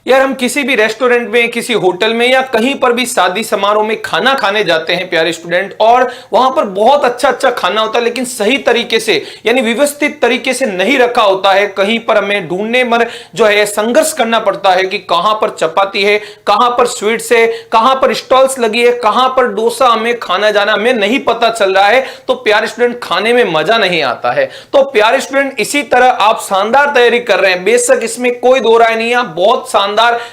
यार हम किसी भी रेस्टोरेंट में, किसी होटल में या कहीं पर भी शादी समारोह में खाना खाने जाते हैं प्यारे स्टूडेंट, और वहां पर बहुत अच्छा अच्छा खाना होता है, लेकिन सही तरीके से यानी व्यवस्थित तरीके से नहीं रखा होता है। कहीं पर हमें ढूंढने में जो है संघर्ष करना पड़ता है कि कहां पर चपाती है, कहां पर स्वीट्स है, कहां पर स्टॉल्स लगी है, कहां पर डोसा हमें खाना जाना हमें नहीं पता चल रहा है, तो प्यारे स्टूडेंट खाने में मजा नहीं आता है। तो प्यारे स्टूडेंट इसी तरह आप शानदार तैयारी कर रहे हैं, बेशक इसमें कोई दो राय नहीं है, बहुत शानदार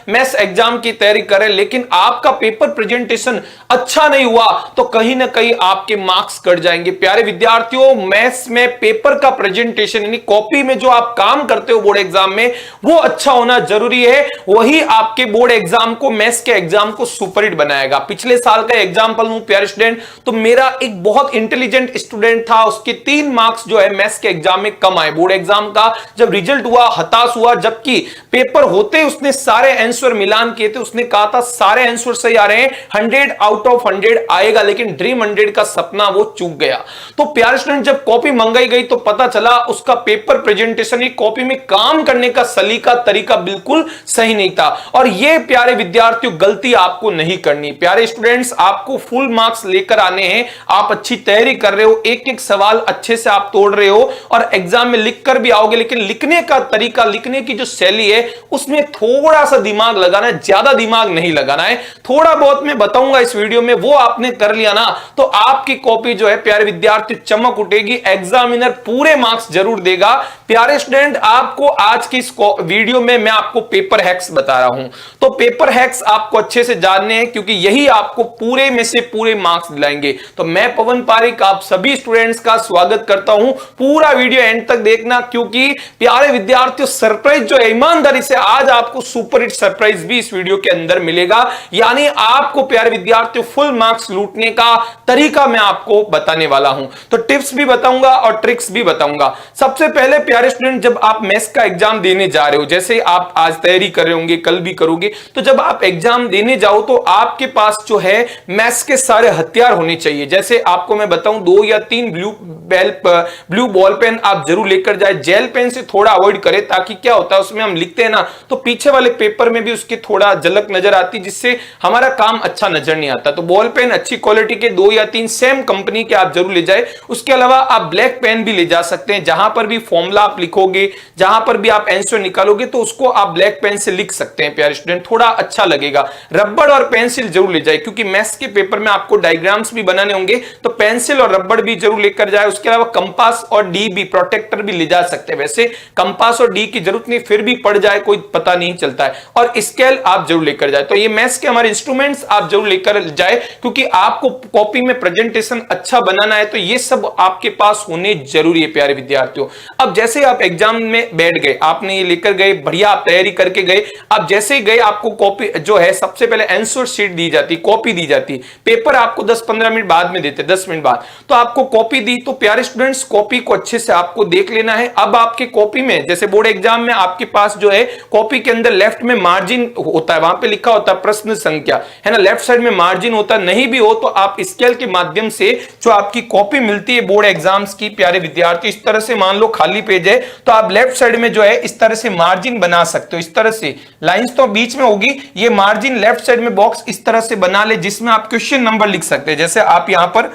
मैथ्स एग्जाम की तैयारी करें, लेकिन आपका पेपर प्रेजेंटेशन अच्छा नहीं हुआ तो कहीं ना कहीं आपके मार्क्स कट जाएंगे। प्यारे विद्यार्थियों, मैथ्स में पेपर का प्रेजेंटेशन यानी कॉपी में जो आप काम करते हो बोर्ड एग्जाम में, वो अच्छा होना जरूरी है। वही आपके बोर्ड एग्जाम को, मैथ्स के एग्जाम को सुपरहिट बनाएगा। पिछले साल का एग्जांपल लूं प्यारे स्टूडेंट, तो मेरा एक बहुत इंटेलिजेंट स्टूडेंट था, उसके 3 मार्क्स जो है मैथ्स के एग्जाम में कम आए। बोर्ड एग्जाम का जब रिजल्ट हुआ हताश हुआ, जबकि पेपर होते उसने सारे आंसर मिलान किए थे, उसने कहा था सारे आंसर सही आ रहे हैं, 100 आउट ऑफ 100 आएगा, लेकिन ड्रीम 100 का सपना वो चूक गया। तो प्यारे स्टूडेंट, जब कॉपी मंगाई गई तो पता चला उसका पेपर प्रेजेंटेशन ही कॉपी में काम करने का सलीका तरीका बिल्कुल सही नहीं था। और ये प्यारे विद्यार्थियों गलती आपको नहीं करनी। प्यारे स्टूडेंट्स, आपको फुल मार्क्स लेकर आने हैं, आप अच्छी तैयारी कर रहे हो, एक एक सवाल अच्छे से आप तोड़ रहे हो और एग्जाम में लिख कर भी आओगे, लेकिन लिखने का तरीका, लिखने की जो शैली है उसमें थोड़ा सा दिमाग लगाना है, ज्यादा दिमाग नहीं लगाना है। थोड़ा बहुत मैं बताऊंगा इस वीडियो में, वो आपने कर लिया ना तो आपकी कॉपी जो है प्यारे विद्यार्थी चमक उठेगी, एग्जामिनर पूरे मार्क्स जरूर देगा। प्यारे स्टूडेंट, आपको आज की इस वीडियो में मैं आपको पेपर हैक्स बता रहा हूं, तो पेपर हैक्स आपको अच्छे से जानने हैं क्योंकि यही आपको पूरे में से पूरे मार्क्स दिलाएंगे। तो मैं पवन पारिक आप सभी स्टूडेंट्स का स्वागत करता हूं, पूरा वीडियो एंड तक देखना, क्योंकि प्यारे विद्यार्थियों सरप्राइज जो है, ईमानदारी से आज आपको सुपर हिट सरप्राइज भी इस वीडियो के अंदर मिलेगा। यानी आपको प्यारे विद्यार्थियों फुल मार्क्स लूटने का तरीका मैं आपको बताने वाला हूं। तो टिप्स भी बताऊंगा और ट्रिक्स भी बताऊंगा। सबसे पहले प्यारे स्टूडेंट, जब आप मैथ्स का एग्जाम देने जा रहे हो, जैसे आप आज तैयारी कर रहे होंगे, कल भी करोगे, तो जब आप एग्जाम देने जाओ तो आपके पास जो है मैथ्स के सारे हथियार होने चाहिए। जैसे आपको मैं बताऊं 2 या 3 ब्लू बॉल पेन आप जरूर लेकर जाए। जेल पेन से थोड़ा अवॉइड करें, ताकि क्या होता है उसमें हम लिखते हैं ना तो पीछे वाले पेपर में भी उसके थोड़ा झलक नजर आती, जिससे हमारा काम अच्छा नजर नहीं आता। तो बॉल पेन अच्छी क्वालिटी के 2 या 3 सेम कंपनी के आप जरूर ले जाए। उसके अलावा आप ब्लैक पेन भी ले जा सकते हैं, जहां पर भी फॉर्मूला आप लिखोगे, जहां पर भी आप आंसर निकालोगे तो उसको आप ब्लैक पेन से लिख सकते हैं प्यारे स्टूडेंट, थोड़ा अच्छा लगेगा। रबड़ और पेंसिल जरूर ले जाए, क्योंकि मैथ्स के पेपर में आपको डायग्राम्स भी बनाने होंगे, तो पेंसिल और रबड़ भी जरूर लेकर जाए। उसके अलावा कंपास और डी भी, प्रोटेक्टर भी ले जा सकते हैं। वैसे कंपास और डी की जरूरत नहीं, फिर भी पड़ जाए कोई पता नहीं चलता है। और स्केल आप जरूर लेकर जाए। तो ये मैथ्स के हमारे इंस्ट्रूमेंट्स आप जरूर लेकर जाए, क्योंकि आपको कॉपी में प्रेजेंटेशन अच्छा बनाना है, तो ये सब आपके पास होने जरूरी है प्यारे विद्यार्थियों। अब जैसे आप एग्जाम में बैठ गए, आपने ये लेकर गए, बढ़िया आप तैयारी करके गए। अब जैसे ही गए आपको कॉपी जो है, सबसे पहले आंसर शीट दी जाती, कॉपी दी जाती, पेपर आपको 10-15 मिनट बाद में देते, 10 मिनट बाद। तो आपको कॉपी दी, तो प्यारे स्टूडेंट्स कॉपी को अच्छे से आपको देख लेना है। अब आपके कॉपी में, जैसे बोर्ड एग्जाम में आपके पास जो है कॉपी के अंदर लेफ्ट में मार्जिन होता है, वहां पे लिखा होता है प्रश्न संख्या, है ना, लेफ्ट साइड में मार्जिन होता है। नहीं भी हो तो आप स्केल के माध्यम से जो आपकी कॉपी मिलती है बोर्ड एग्जाम्स की प्यारे विद्यार्थी, इस तरह से मान लो खाली पेज है तो आप लेफ्ट साइड में जो है इस तरह से मार्जिन बना सकते हो। इस तरह से लाइंस तो बीच में होगी, ये मार्जिन लेफ्ट साइड में बॉक्स इस तरह से बना ले, जिसमें आप क्वेश्चन नंबर लिख सकते हैं। जैसे आप यहां पर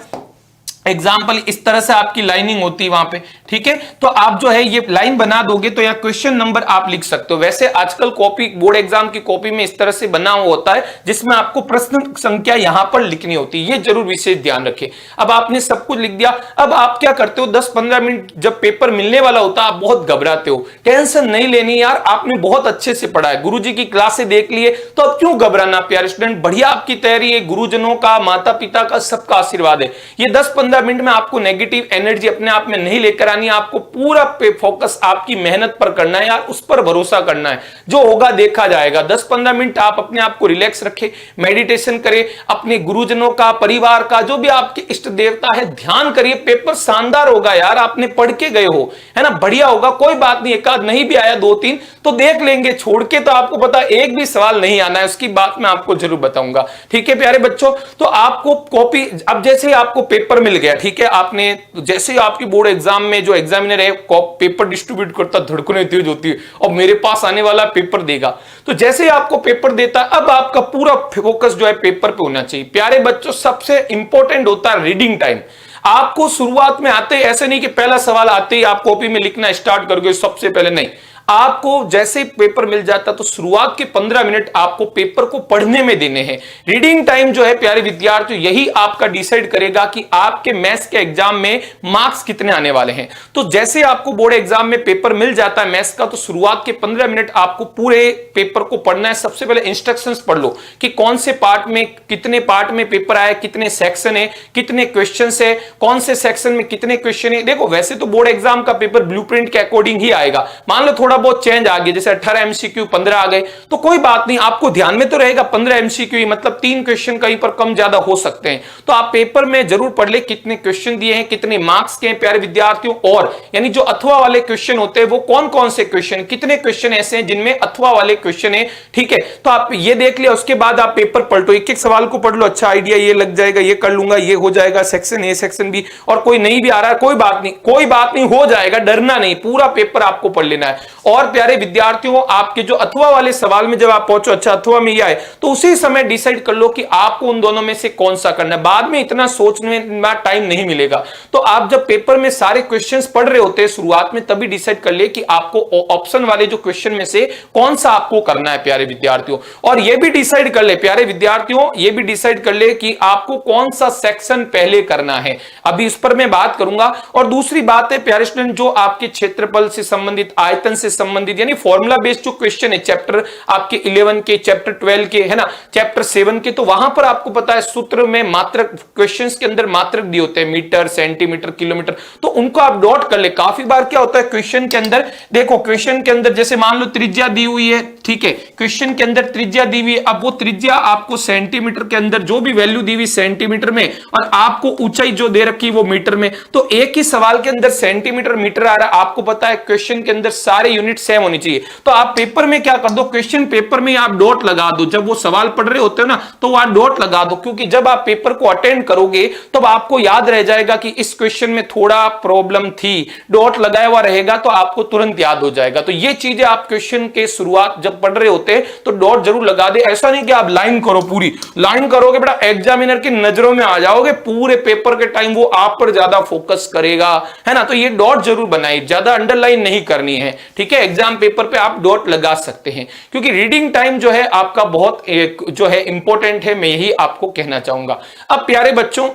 एग्जाम्पल इस तरह से आपकी लाइनिंग होती है वहां पे, ठीक है, तो आप जो है ये लाइन बना दोगे तो यहाँ क्वेश्चन नंबर आप लिख सकते हो। वैसे आजकल कॉपी, बोर्ड एग्जाम की कॉपी में इस तरह से बना हुआ होता है, जिसमें आपको प्रश्न संख्या यहां पर लिखनी होती है, ये जरूर विशेष ध्यान रखें। अब आपने सब कुछ लिख दिया, अब आप क्या करते हो, 10-15 मिनट जब पेपर मिलने वाला होता है आप बहुत घबराते हो। टेंशन नहीं लेनी यार, आपने बहुत अच्छे से पढ़ा है, गुरुजी की क्लासें देख लिए, तो अब क्यों घबराना प्यारे स्टूडेंट, बढ़िया आपकी तैयारी है, गुरुजनों का, माता पिता का, सबका आशीर्वाद है। ये 10-15 मिनट में आपको नेगेटिव एनर्जी अपने आप में नहीं लेकर आनी है, आपको पूरा पे फोकस आपकी मेहनत पर करना है यार, उस पर भरोसा करना है, जो होगा देखा जाएगा। 10-15 मिनट आप अपने आप को रिलैक्स रखें, मेडिटेशन करें, अपने गुरुजनों का, परिवार का, जो भी आपके इष्ट देवता है, ध्यान करिए। पेपर शानदार होगा यार, आपने पढ़ के गए हो, है ना, बढ़िया होगा। कोई बात नहीं, एक आध नहीं भी आया 2-3 तो देख लेंगे, छोड़ के तो आपको पता एक भी सवाल नहीं आना है, उसकी बात मैं आपको जरूर बताऊंगा। ठीक है प्यारे बच्चों, तो आपको कॉपी, अब जैसे आपको पेपर मिल गया, ठीक है, आपने जैसे ही आपकी बोर्ड एग्जाम में जो एग्जामिनर है पेपर डिस्ट्रीब्यूट करता, धड़कनें तेज होती है और मेरे पास आने वाला पेपर देगा, तो जैसे ही आपको पेपर देता है, अब आपका पूरा फोकस जो है पेपर पे होना चाहिए। प्यारे बच्चों, सबसे इंपॉर्टेंट होता है रीडिंग टाइम। आपको शुरुआत में आते ही ऐसे नहीं कि पहला सवाल आते ही आप कॉपी में लिखना स्टार्ट कर गए सबसे पहले, नहीं, आपको जैसे ही पेपर मिल जाता तो शुरुआत के 15 मिनट आपको पेपर को पढ़ने में देने हैं। रीडिंग टाइम जो है प्यारे विद्यार्थियों, यही आपका डिसाइड करेगा कि आपके मैथ्स के एग्जाम में मार्क्स कितने आने वाले हैं। तो जैसे आपको बोर्ड एग्जाम में पेपर मिल जाता है मैथ्स का, तो शुरुआत के 15 मिनट आपको पूरे पेपर को पढ़ना है। सबसे पहले इंस्ट्रक्शंस पढ़ लो कि कौन से पार्ट में, कितने पार्ट में पेपर आया, कितने सेक्शन है, कितने क्वेश्चन है, कौन से सेक्शन में कितने क्वेश्चन है। देखो वैसे तो बोर्ड एग्जाम का पेपर ब्लूप्रिंट के अकॉर्डिंग ही आएगा, मान लो थोड़ा बहुत चेंज आ गया, जैसे 18 एमसीक्यू 15 आ गए तो कोई बात नहीं, आपको ध्यान में तो रहेगा 15 एमसीक्यू, मतलब 3 क्वेश्चन कहीं पर कम ज्यादा हो सकते हैं। तो आप पेपर में जरूर पढ़ ले कितने क्वेश्चन दिए हैं, कितने मार्क्स के हैं प्यारे विद्यार्थियों, और यानी जो अथवा वाले क्वेश्चन होते हैं वो कौन कौन से क्वेश्चन, कितने क्वेश्चन ऐसे हैं जिनमें अथवा वाले क्वेश्चन है। ठीक है, तो आप ये देख लिया, उसके बाद आप पेपर पलटो, एक एक सवाल को पढ़ लो, अच्छा आइडिया ये लग जाएगा, ये कर लूंगा, ये हो जाएगा, सेक्शन ए सेक्शन बी, और कोई नहीं भी आ रहा है कोई बात नहीं, कोई बात नहीं, हो जाएगा, डरना नहीं, पूरा पेपर आपको पढ़ लेना है। और प्यारे विद्यार्थियों, आपके जो अथवा वाले सवाल में जब आप पहुंचो, अच्छा अथवा में ये आए, तो उसी समय डिसाइड कर लो कि आपको उन दोनों में से कौन सा करना है। बाद में इतना सोचने में टाइम नहीं मिलेगा, तो आप जब पेपर में सारे क्वेश्चंस पढ़ रहे होते हैं शुरुआत में, तभी डिसाइड कर ले कि आपको ऑप्शन वाले जो क्वेश्चन में से कौन सा आपको करना है प्यारे विद्यार्थियों। और ये भी डिसाइड कर ले प्यारे विद्यार्थियों, ये भी डिसाइड कर ले कि आपको कौन सा सेक्शन पहले करना है, अभी इस पर मैं बात करूंगा। और दूसरी बात है प्यारे स्टूडेंट, जो आपके क्षेत्रफल से संबंधित, आयतन से संबंधित, यानी फॉर्मूला बेस्ड जो क्वेश्चन है चैप्टर आपके 11 के, चैप्टर 12 के, है ना, चैप्टर 7 के, तो वहां पर आपको पता है सूत्र में मात्रक, क्वेश्चंस के अंदर मात्रक दिए होते हैं, मीटर, सेंटीमीटर, किलोमीटर, तो उनको आप डॉट कर ले। काफी बार क्या होता है क्वेश्चन के अंदर, देखो क्वेश्चन के अंदर जैसे मान लो त्रिज्या दी हुई है, ठीक है, क्वेश्चन के अंदर त्रिज्या दी हुई है, अब वो त्रिज्या आपको सेंटीमीटर के अंदर जो भी वैल्यू दी हुई सेंटीमीटर में, और आपको ऊंचाई जो दे रखी वो मीटर में, तो एक ही सवाल के अंदर सेंटीमीटर मीटर आ रहा है, आपको पता है क्वेश्चन के अंदर सारे यूनिट सेम होनी चाहिए। तो आप पेपर में क्या कर दो, क्वेश्चन पेपर में आप डॉट लगा दो, जब वो सवाल पढ़ रहे होते हो ना तो आप डॉट लगा दो, क्योंकि जब आप पेपर को अटेंड करोगे तब आपको याद रह जाएगा कि इस क्वेश्चन में थोड़ा प्रॉब्लम थी, डॉट लगाया हुआ रहेगा तो आपको तुरंत याद हो जाएगा। तो ये चीजें आप क्वेश्चन के शुरुआत जब पढ़ रहे होते हैं तो डॉट जरूर लगा दे। ऐसा नहीं कि आप लाइन करो, पूरी लाइन करोगे बेटा एग्जामिनर की नजरों में आ जाओगे, पूरे पेपर के टाइम वो आप पर ज्यादा फोकस करेगा, है ना। तो ये डॉट जरूर बनाइए, ज्यादा अंडरलाइन नहीं करनी है, ठीक है। एग्जाम पेपर पे आप डॉट लगा सकते हैं, क्योंकि रीडिंग टाइम जो है आपका बहुत जो है इंपॉर्टेंट है, मैं यही आपको कहना चाहूंगा। अब प्यारे बच्चों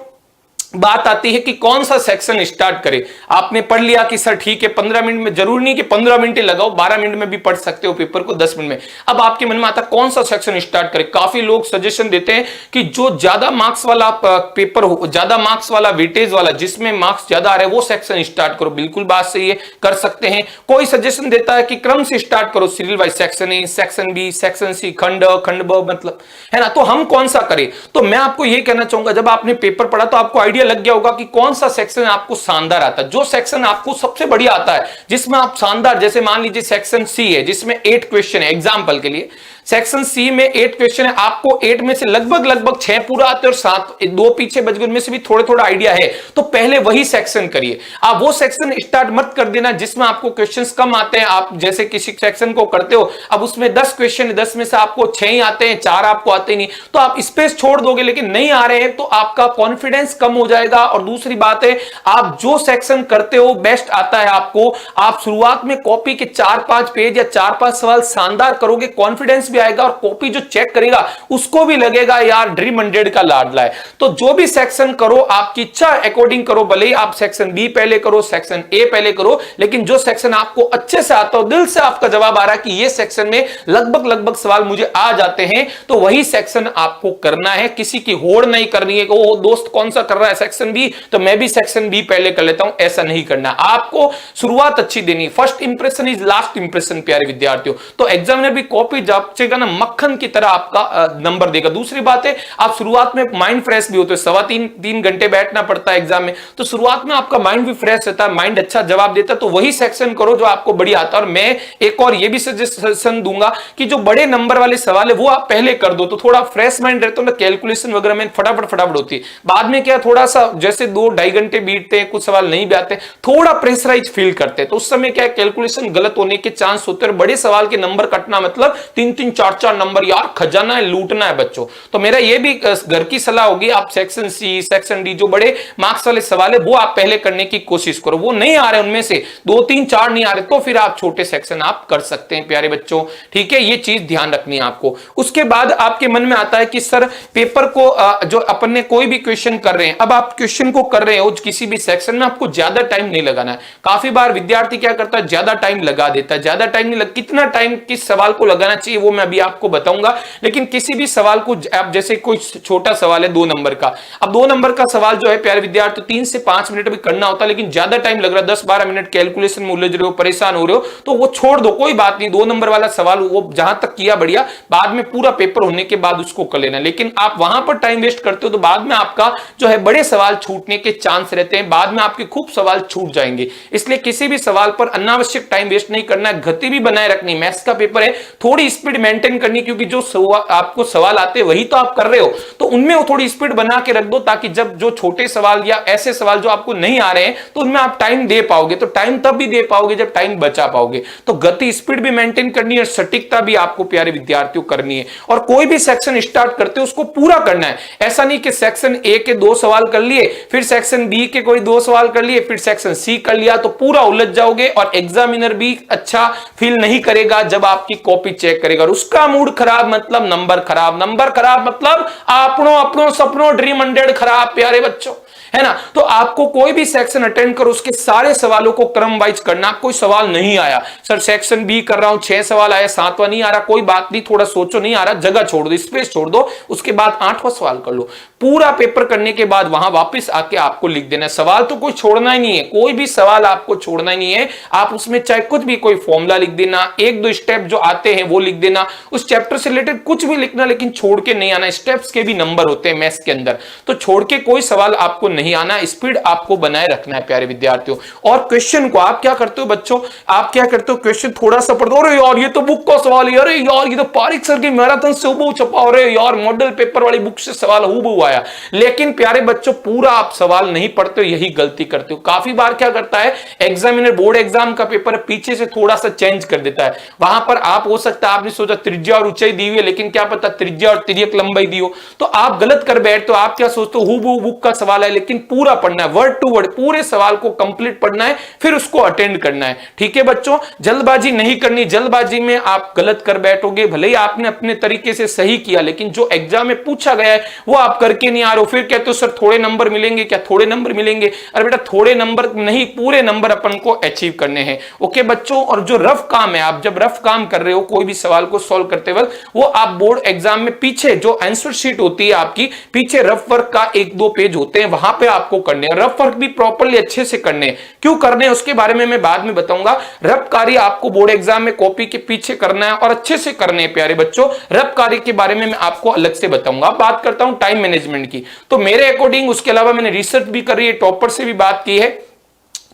बात आती है कि कौन सा सेक्शन स्टार्ट करें। आपने पढ़ लिया कि सर ठीक है 15 मिनट में, जरूर नहीं कि 15 मिनट लगाओ, 12 मिनट में भी पढ़ सकते हो पेपर को 10 मिनट में। अब आपके मन में आता कौन सा सेक्शन स्टार्ट करें। काफी लोग सजेशन देते हैं कि जो ज्यादा मार्क्स वाला पेपर हो, ज्यादा मार्क्स वाला, वेटेज वाला, जिसमें मार्क्स ज्यादा आ रहे हैं वो सेक्शन स्टार्ट करो। बिल्कुल बात सही है, कर सकते हैं। कोई सजेशन देता है कि क्रम से स्टार्ट करो, serial wise, section A, section B, section C, खंड खंड ब, मतलब, है ना। तो हम कौन सा करें, तो मैं आपको यह कहना चाहूंगा, जब आपने पेपर पढ़ा तो आपको आइडिया लग गया होगा कि कौन सा सेक्शन आपको शानदार आता है। जो सेक्शन आपको सबसे बढ़िया आता है, जिसमें आप शानदार, जैसे मान लीजिए सेक्शन सी है जिसमें 8 क्वेश्चन है, एग्जांपल के लिए सेक्शन सी में 8 क्वेश्चन है, आपको 8 में से लगभग 6 पूरा आते हैं और 7 2 पीछे बच गए, उनमें से भी थोड़े थोड़ा आइडिया है, तो पहले वही सेक्शन करिए। आप वो सेक्शन स्टार्ट मत कर देना जिसमें आपको क्वेश्चंस कम आते हैं। आप जैसे किसी सेक्शन को करते हो, अब उसमें 10 क्वेश्चन है, 10 में से आपको 6 ही आते हैं, 4 आपको आते नहीं, तो आप स्पेस छोड़ दोगे। लेकिन नहीं आ रहे हैं तो आपका कॉन्फिडेंस कम हो जाएगा। और दूसरी बात है, आप जो सेक्शन करते हो बेस्ट आता है आपको, आप शुरुआत में कॉपी के 4-5 पेज या 4-5 सवाल शानदार करोगे, कॉन्फिडेंस भी आएगा, और कॉपी जो चेक करेगा उसको भी लगेगा यार ड्रीम 100 का लाडला है। तो जो भी सेक्शन करो आपकी इच्छा अकॉर्डिंग करो, भले ही आप सेक्शन बी पहले करो, सेक्शन ए पहले करो, लेकिन जो सेक्शन आपको अच्छे से आता हो, दिल से आपका जवाब आ रहा है कि ये सेक्शन में लगभग सवाल मुझे आ जाते हैं, तो वही सेक्शन आपको करना है। किसी की होड़ नहीं करनी है कि वो दोस्त कौन सा कर रहा है सेक्शन बी, तो मैं भी सेक्शन बी पहले कर लेता हूं, ऐसा नहीं करना। आपको शुरुआत अच्छी देनी, first impression is last impression प्यारे विद्यार्थियों। तो एग्जामिनर भी कॉपी जब चमकेगा ना, मक्खन की तरह आपका नंबर देगा। दूसरी बात है, आप शुरुआत में माइंड फ्रेश भी होते हैं, 3.25 घंटे बैठना पड़ता है एग्जाम में, तो शुरुआत में आपका माइंड भी फ्रेश रहता है, माइंड अच्छा जवाब देता है, तो वही सेक्शन करो जो आपको बढ़िया आता है। और मैं एक और ये भी सजेशन दूंगा कि जो बड़े नंबर वाले सवाल है वो आप पहले कर दो, तो थोड़ा फ्रेश माइंड रहता है ना, कैलकुलेशन वगैरह में फटाफट होती है। बाद में क्या थोड़ा सा जैसे 2-2.5 घंटे बीतते हैं, कुछ सवाल नहीं भी आते, थोड़ा प्रेशराइज फील करते हैं, तो उस समय क्या कैलकुलेशन गलत होने के चांस होते हैं। बड़े सवाल के नंबर कटना मतलब 3-3, 4-4 नंबर, यार खजाना है, लूटना है बच्चों। तो मेरा ये भी घर की सलाह होगी, आप सेक्शन सी, सेक्शन डी, जो बड़े मार्क्स वाले सवाल है वो आप पहले करने की कोशिश करो। वो नहीं आ रहे, उनमें से 2-3, 4 नहीं आ रहे, तो फिर आप छोटे सेक्शन आप कर सकते हैं प्यारे बच्चों, ठीक है। ये चीज ध्यान रखनी है आपको। उसके बाद आपके मन में आता है कि सर पेपर को जो अपन ने कोई भी क्वेश्चन कर रहे हैं, अब आप क्वेश्चन को कर रहे हो किसी भी सेक्शन में, आपको ज्यादा टाइम नहीं लगाना है। काफी बार विद्यार्थी क्या करता है, ज्यादा टाइम लगा देता है, ज्यादा टाइम नहीं कितना टाइम किस सवाल को लगाना चाहिए वो मैं अभी आपको बताऊंगा। लेकिन किसी भी सवाल को आप जैसे कोई छोटा सवाल है 2 नंबर का, अब 2 नंबर का सवाल जो है प्यारे विद्यार्थी 3 से 5 मिनट भी करना होता है, लेकिन ज्यादा टाइम लग रहा है, 10-12 मिनट कैलकुलेशन में उलझ रहे हो, परेशान हो रहे हो, तो वो छोड़ दो, कोई बात नहीं। 2 नंबर वाला सवाल वो जहां तक किया बढ़िया, बाद में पूरा पेपर होने के बाद उसको कर लेना। लेकिन आप वहां पर टाइम वेस्ट करते हो तो बाद में आपका जो है बड़े सवाल छूटने के चांस रहते हैं, बाद में आपके खूब सवाल छूट जाएंगे। इसलिए किसी भी सवाल पर अनावश्यक टाइम वेस्ट नहीं करना है, गति भी बनाए रखनी। मैथ्स का पेपर है, थोड़ी स्पीड मेंटेन करनी, क्योंकि जो आपको सवाल आते हैं वही तो आप कर रहे हो, तो उनमें वो थोड़ी स्पीड बना के रख दो, ताकि जब जो छोटे सवाल या ऐसे सवाल जो आपको नहीं आ रहे हैं तो उनमें आप टाइम दे पाओगे। तो टाइम तब भी दे पाओगे जब टाइम बचा पाओगे। तो गति, स्पीड भी मेंटेन करनी है और सटीकता भी आपको प्यारे विद्यार्थियों करनी है। और कोई भी सेक्शन स्टार्ट करते हो उसको पूरा करना है। ऐसा नहीं कि सेक्शन ए के 2 सवाल कर लिए, फिर सेक्शन बी के कोई 2 सवाल कर लिए, फिर सेक्शन सी कर लिया, तो पूरा उलझ जाओगे और एग्जामिनर भी अच्छा फील नहीं करेगा जब आपकी कॉपी चेक करेगा। और उसका मूड खराब मतलब नंबर खराब, नंबर खराब मतलब अपनों सपनों ड्रीम 100 खराब प्यारे बच्चों, है ना। तो आपको कोई भी सेक्शन अटेंड करो, उसके सारे सवालों को क्रम वाइज करना। कोई सवाल नहीं आया, सर सेक्शन बी कर रहा हूं 6 सवाल आया, 7वां नहीं आ रहा, कोई बात नहीं, थोड़ा सोचो, नहीं आ रहा, जगह छोड़ दो, स्पेस छोड़ दो, उसके बाद 8वां सवाल कर लो। पूरा पेपर करने के बाद वहां वापस आके आपको लिख देना है। सवाल तो कोई छोड़ना ही नहीं है, कोई भी सवाल आपको छोड़ना ही नहीं है। आप उसमें चाहे कुछ भी, कोई फॉर्मूला लिख देना, 1-2 स्टेप जो आते हैं वो लिख देना, उस चैप्टर से रिलेटेड कुछ भी लिखना, लेकिन छोड़ के नहीं आना। स्टेप्स के भी नंबर होते हैं मैथ्स के अंदर, तो छोड़ के कोई सवाल आपको नहीं आना। स्पीड आपको बनाए रखना है प्यारे विद्यार्थियों। और क्वेश्चन को आप क्या करते हो बच्चों, आप क्या करते हो, क्वेश्चन थोड़ा सा पढ़ दो, अरे यार ये तो बुक का सवाल है, अरे यार ये तो पारिक सर की मैराथन से हुबहू छपा, अरे यार मॉडल पेपर वाली बुक से सवाल हुबहू आया। लेकिन प्यारे बच्चों पूरा आप सवाल नहीं पढ़ते हो, यही गलती करते हो। काफी बार क्या करता है एग्जामिनर, बोर्ड एग्जाम का पेपर पीछे से थोड़ा सा चेंज कर देता है। वहां पर आप हो सकता है आपने सोचा त्रिज्या और ऊंचाई दी हुई है, लेकिन क्या पता त्रिज्या और तिर्यक लंबाई दी हो, तो आप गलत कर बैठते हो। आप क्या सोचते हो हुबहू बुक का सवाल है, लेकिन पूरा पढ़ना है, वर्ड टू वर्ड पूरे सवाल को कंप्लीट पढ़ना है, फिर उसको अटेंड करना है। ठीक है बच्चों, जल्दबाजी नहीं करनी। जल्दबाजी में आप गलत कर बैठोगे, भले ही आपने अपने तरीके से सही किया, लेकिन जो एग्जाम में पूछा गया है वो आप करके नहीं आ रहे हो। फिर कहते हो सर थोड़े नंबर मिलेंगे, क्या थोड़े नंबर मिलेंगे? अरे बेटा थोड़े नंबर नहीं, पूरे नंबर अपन को अचीव करने हैं। ओके बच्चों, और जो रफ काम है, आप जब रफ काम कर रहे हो कोई भी सवाल को सॉल्व करते वक्त, वो आप बोर्ड एग्जाम में पीछे जो आंसर शीट होती है आपकी, पीछे रफ वर्क का 1-2 पेज होते हैं, वहां पे आपको करने हैं। रफ वर्क भी प्रॉपर्ली अच्छे से करने हैं। क्यों करने हैं उसके बारे में मैं बाद में बताऊंगा। रफ कार्य आपको बोर्ड एग्जाम में कॉपी के पीछे करना है और अच्छे से करने हैं प्यारे बच्चों। रफ कार्य के बारे में मैं आपको अलग से बताऊंगा। बात करता हूं टाइम मैनेजमेंट की, तो मेरे अकॉर्डिंग, उसके अलावा मैंने रिसर्च भी करी है, टॉपर से भी बात की है,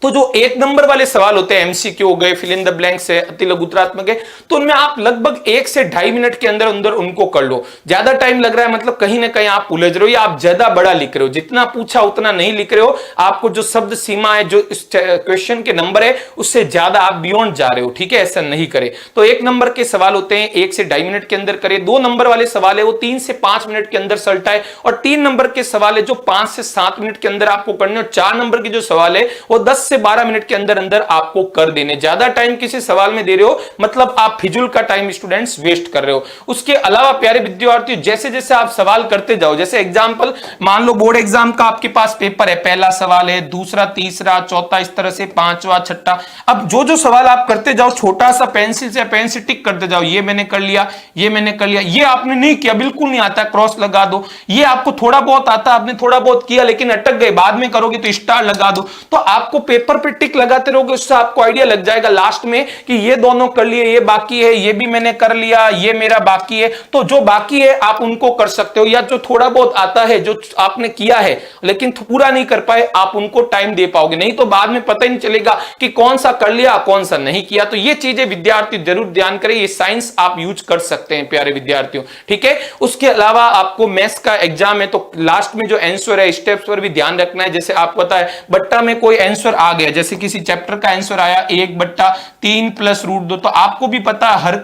तो जो 1 नंबर वाले सवाल होते हैं, एमसीक्यू हो गए, फिल इन द ब्लैंक्स है, अति लघुत्रात्मक है, तो उनमें आप लगभग 1 से 2.5 मिनट के अंदर अंदर उनको कर लो। ज्यादा टाइम लग रहा है मतलब कहीं ना कहीं आप उलझ रहे हो या आप ज्यादा बड़ा लिख रहे हो, जितना पूछा उतना नहीं लिख रहे हो। आपको जो शब्द सीमा है, जो इस क्वेश्चन के नंबर है, उससे ज्यादा आप बियॉन्ड जा रहे हो। ठीक है, ऐसा नहीं करे। तो 1 नंबर के सवाल होते हैं 1 से 2.5 मिनट के अंदर करे। 2 नंबर वाले सवाल है वो 3 से 5 मिनट के अंदर सलटाए, और 3 नंबर के सवाल है जो 5 से 7 मिनट के अंदर आपको करने, और 4 नंबर के जो सवाल है वो 10 से 12 मिनट के अंदर आपको कर देने। ज्यादा टाइम किसी सवाल में दे रहे हो मतलब आप फिजूल का टाइम स्टूडेंट्स वेस्ट कर रहे हो। उसके अलावा प्यारे विद्यार्थियों, जैसे जैसे आप सवाल करते जाओ, जैसे एग्जांपल मान लो बोर्ड एग्जाम का आपके पास पेपर है, पहला सवाल है, दूसरा, तीसरा, चौथा, इस तरह से 5वां, 6ठा। अब जो जो सवाल आप करते जाओ, छोटा सा पेंसिल से पेन से टिक करते जाओ, ये मैंने कर लिया, ये मैंने कर लिया, ये आपने नहीं किया, बिल्कुल नहीं आता, क्रॉस लगा दो। ये आपको थोड़ा बहुत आता, आपने थोड़ा बहुत किया लेकिन अटक गए, बाद में करोगे तो स्टार लगा दो। तो आपको पेपर पे टिक लगाते रहोगे उससे आपको आइडिया लग जाएगा लास्ट में कि ये दोनों कर लिए, ये बाकी है, ये भी मैंने कर लिया, ये मेरा बाकी है। तो जो बाकी है आप उनको कर सकते हो, या जो थोड़ा बहुत आता है जो आपने किया है लेकिन पूरा नहीं कर पाए आप उनको टाइम दे पाओगे, नहीं तो बाद में पता ही नहीं चलेगा कि कौन सा कर लिया कौन सा नहीं किया। तो ये चीजें विद्यार्थी जरूर ध्यान करें, ये साइंस आप यूज कर सकते हैं प्यारे विद्यार्थियों, ठीक है। उसके अलावा आपको मैथ्स का एग्जाम है तो लास्ट में जो आंसर है स्टेप्स पर भी ध्यान रखना है। जैसे आपको पता है बट्टा में कोई आंसर आ गया, जैसे किसी चैप्टर का आंसर आया 1/3 + √2, तो आपको भी पता है हर